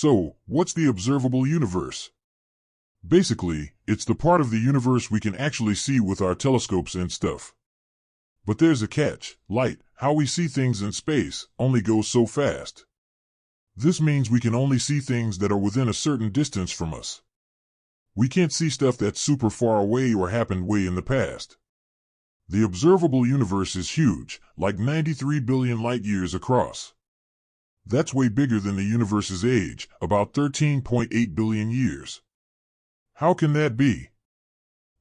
So, what's the observable universe? Basically, it's the part of the universe we can actually see with our telescopes and stuff. But there's a catch. Light, how we see things in space, only goes so fast. This means we can only see things that are within a certain distance from us. We can't see stuff that's super far away or happened way in the past. The observable universe is huge, like 93 billion light-years across. That's way bigger than the universe's age, about 13.8 billion years. How can that be?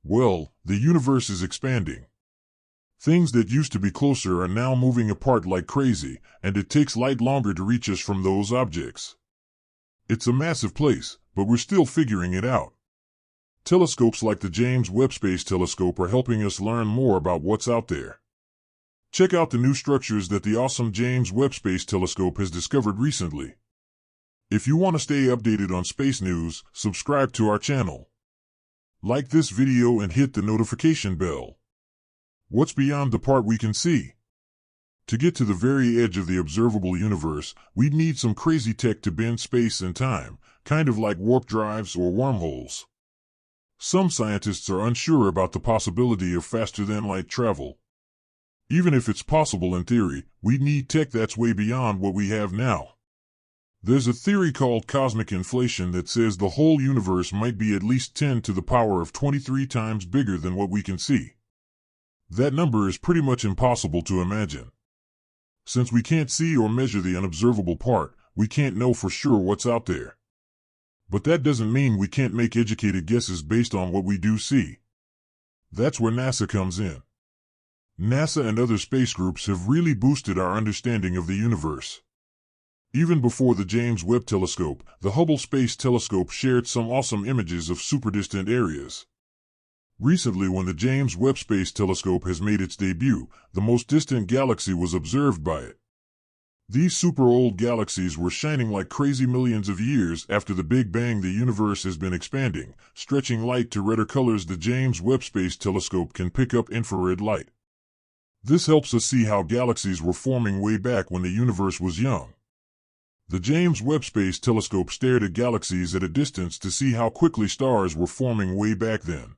Well, the universe is expanding. Things that used to be closer are now moving apart like crazy, and it takes light longer to reach us from those objects. It's a massive place, but we're still figuring it out. Telescopes like the James Webb Space Telescope are helping us learn more about what's out there. Check out the new structures that the awesome James Webb Space Telescope has discovered recently. If you want to stay updated on space news, subscribe to our channel. Like this video and hit the notification bell. What's beyond the part we can see? To get to the very edge of the observable universe, we'd need some crazy tech to bend space and time, kind of like warp drives or wormholes. Some scientists are unsure about the possibility of faster-than-light travel. Even if it's possible in theory, we'd need tech that's way beyond what we have now. There's a theory called cosmic inflation that says the whole universe might be at least 10 to the power of 23 times bigger than what we can see. That number is pretty much impossible to imagine. Since we can't see or measure the unobservable part, we can't know for sure what's out there. But that doesn't mean we can't make educated guesses based on what we do see. That's where NASA comes in. NASA and other space groups have really boosted our understanding of the universe. Even before the James Webb Telescope, the Hubble Space Telescope shared some awesome images of super-distant areas. Recently, when the James Webb Space Telescope has made its debut, the most distant galaxy was observed by it. These super-old galaxies were shining like crazy millions of years after the Big Bang. The universe has been expanding, stretching light to redder colors. The James Webb Space Telescope can pick up infrared light. This helps us see how galaxies were forming way back when the universe was young. The James Webb Space Telescope stared at galaxies at a distance to see how quickly stars were forming way back then.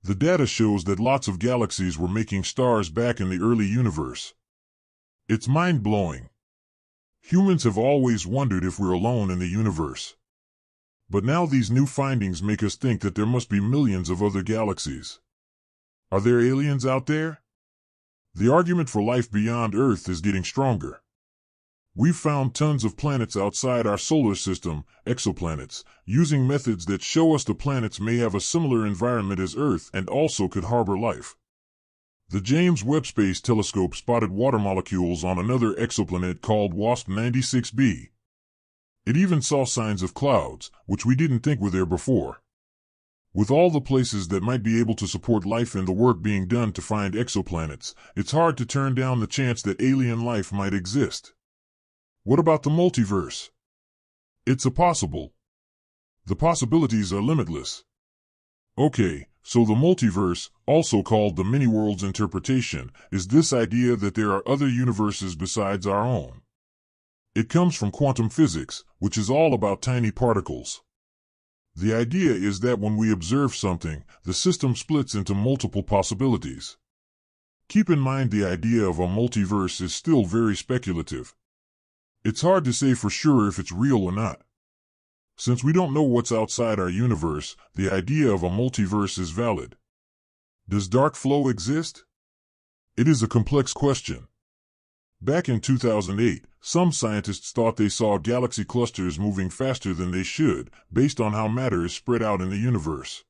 The data shows that lots of galaxies were making stars back in the early universe. It's mind-blowing. Humans have always wondered if we're alone in the universe. But now these new findings make us think that there must be millions of other galaxies. Are there aliens out there? The argument for life beyond Earth is getting stronger. We've found tons of planets outside our solar system, exoplanets, using methods that show us the planets may have a similar environment as Earth and also could harbor life. The James Webb Space Telescope spotted water molecules on another exoplanet called WASP 96b. It even saw signs of clouds, which we didn't think were there before. With all the places that might be able to support life and the work being done to find exoplanets, it's hard to turn down the chance that alien life might exist. What about the multiverse? It's possible. The possibilities are limitless. Okay, so the multiverse, also called the many-worlds interpretation, is this idea that there are other universes besides our own. It comes from quantum physics, which is all about tiny particles. The idea is that when we observe something, the system splits into multiple possibilities. Keep in mind the idea of a multiverse is still very speculative. It's hard to say for sure if it's real or not. Since we don't know what's outside our universe, the idea of a multiverse is valid. Does dark flow exist? It is a complex question. Back in 2008, some scientists thought they saw galaxy clusters moving faster than they should, based on how matter is spread out in the universe.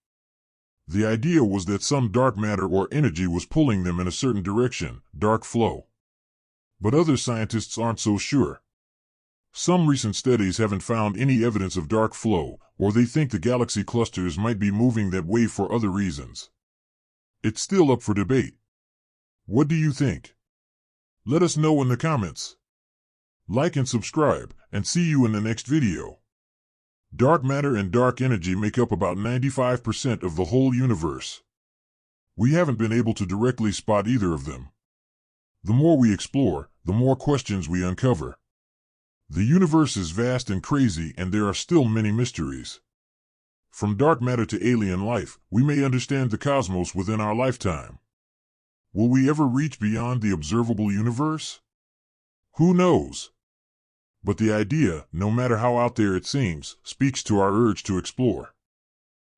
The idea was that some dark matter or energy was pulling them in a certain direction, dark flow. But other scientists aren't so sure. Some recent studies haven't found any evidence of dark flow, or they think the galaxy clusters might be moving that way for other reasons. It's still up for debate. What do you think? Let us know in the comments. Like and subscribe, and see you in the next video. Dark matter and dark energy make up about 95% of the whole universe. We haven't been able to directly spot either of them. The more we explore, the more questions we uncover. The universe is vast and crazy, and there are still many mysteries. From dark matter to alien life, we may understand the cosmos within our lifetime. Will we ever reach beyond the observable universe? Who knows? But the idea, no matter how out there it seems, speaks to our urge to explore.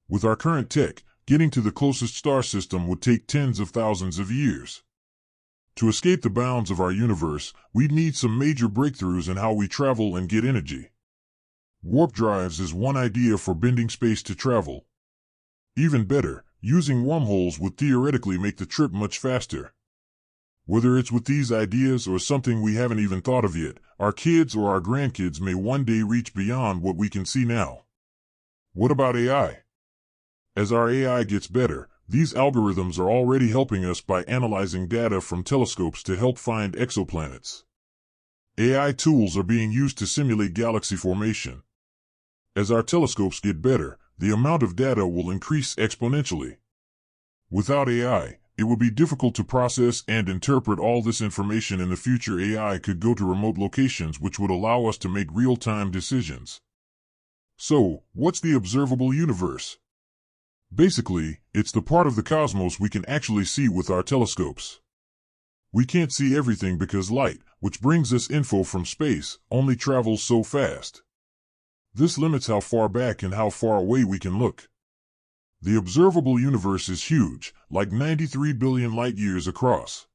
With our current tech, getting to the closest star system would take tens of thousands of years. To escape the bounds of our universe, we'd need some major breakthroughs in how we travel and get energy. Warp drives is one idea for bending space to travel. Even better, using wormholes would theoretically make the trip much faster. Whether it's with these ideas or something we haven't even thought of yet, our kids or our grandkids may one day reach beyond what we can see now. What about AI? As our AI gets better, these algorithms are already helping us by analyzing data from telescopes to help find exoplanets. AI tools are being used to simulate galaxy formation. As our telescopes get better, the amount of data will increase exponentially. Without AI, it would be difficult to process and interpret all this information. In the future, AI could go to remote locations, which would allow us to make real-time decisions. So, what's the observable universe? Basically, it's the part of the cosmos we can actually see with our telescopes. We can't see everything because light, which brings us info from space, only travels so fast. This limits how far back and how far away we can look. The observable universe is huge, like 93 billion light-years across.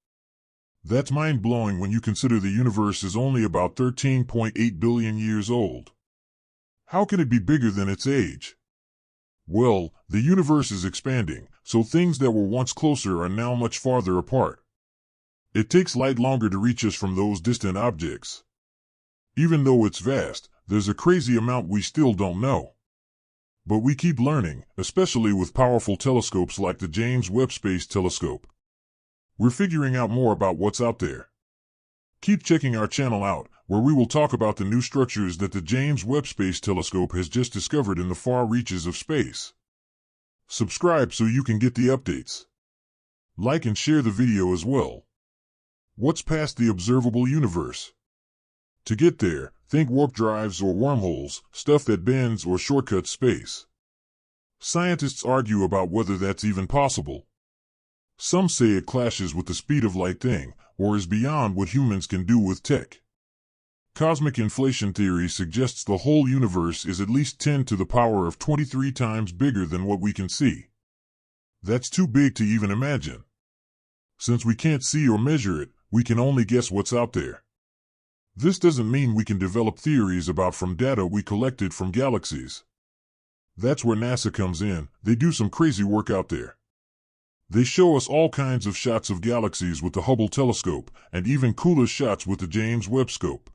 That's mind-blowing when you consider the universe is only about 13.8 billion years old. How can it be bigger than its age? Well, the universe is expanding, so things that were once closer are now much farther apart. It takes light longer to reach us from those distant objects. Even though it's vast, there's a crazy amount we still don't know. But we keep learning, especially with powerful telescopes like the James Webb Space Telescope. We're figuring out more about what's out there. Keep checking our channel out, where we will talk about the new structures that the James Webb Space Telescope has just discovered in the far reaches of space. Subscribe so you can get the updates. Like and share the video as well. What's past the observable universe? To get there, think warp drives or wormholes, stuff that bends or shortcuts space. Scientists argue about whether that's even possible. Some say it clashes with the speed of light thing, or is beyond what humans can do with tech. Cosmic inflation theory suggests the whole universe is at least 10 to the power of 23 times bigger than what we can see. That's too big to even imagine. Since we can't see or measure it, we can only guess what's out there. This doesn't mean we can develop theories about from data we collected from galaxies. That's where NASA comes in. They do some crazy work out there. They show us all kinds of shots of galaxies with the Hubble telescope, and even cooler shots with the James Webb scope.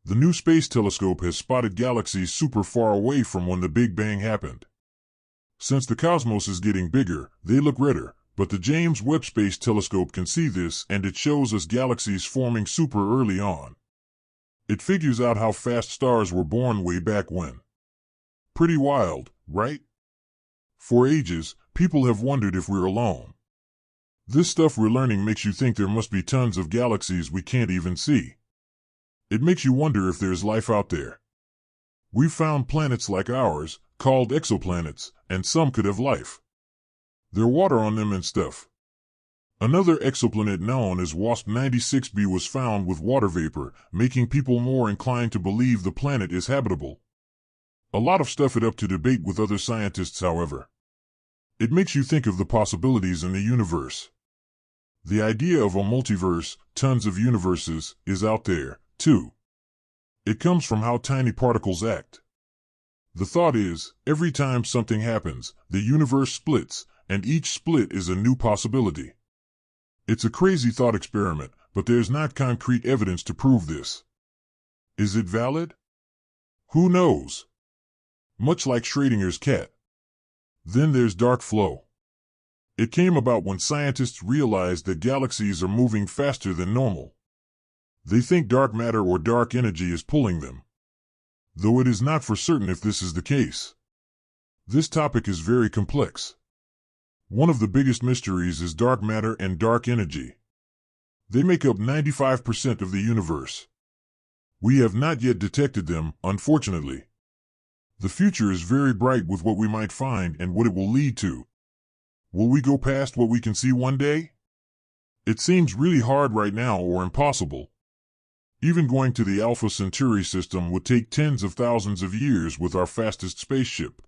The new space telescope has spotted galaxies super far away from when the Big Bang happened. Since the cosmos is getting bigger, they look redder, but the James Webb Space Telescope can see this, and it shows us galaxies forming super early on. It figures out how fast stars were born way back when. Pretty wild, right? For ages, people have wondered if we're alone. This stuff we're learning makes you think there must be tons of galaxies we can't even see. It makes you wonder if there's life out there. We've found planets like ours, called exoplanets, and some could have life. There's water on them and stuff. Another exoplanet known as WASP 96b was found with water vapor, making people more inclined to believe the planet is habitable. A lot of stuff is up to debate with other scientists, however. It makes you think of the possibilities in the universe. The idea of a multiverse, tons of universes, is out there, too. It comes from how tiny particles act. The thought is, every time something happens, the universe splits, and each split is a new possibility. It's a crazy thought experiment, but there's not concrete evidence to prove this. Is it valid? Who knows? Much like Schrödinger's cat. Then there's dark flow. It came about when scientists realized that galaxies are moving faster than normal. They think dark matter or dark energy is pulling them. Though it is not for certain if this is the case. This topic is very complex. One of the biggest mysteries is dark matter and dark energy. They make up 95% of the universe. We have not yet detected them, unfortunately. The future is very bright with what we might find and what it will lead to. Will we go past what we can see one day? It seems really hard right now or impossible. Even going to the Alpha Centauri system would take tens of thousands of years with our fastest spaceship.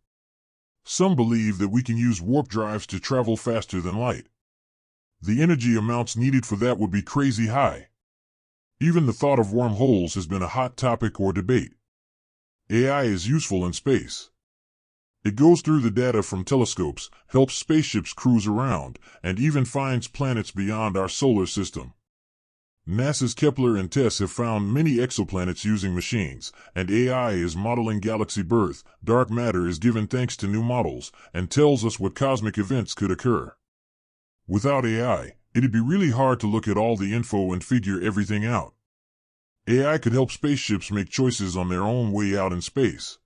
Some believe that we can use warp drives to travel faster than light. The energy amounts needed for that would be crazy high. Even the thought of wormholes has been a hot topic or debate. AI is useful in space. It goes through the data from telescopes, helps spaceships cruise around, and even finds planets beyond our solar system. NASA's Kepler and TESS have found many exoplanets using machines, and AI is modeling galaxy birth. Dark matter is given thanks to new models, and tells us what cosmic events could occur. Without AI, it'd be really hard to look at all the info and figure everything out. AI could help spaceships make choices on their own way out in space.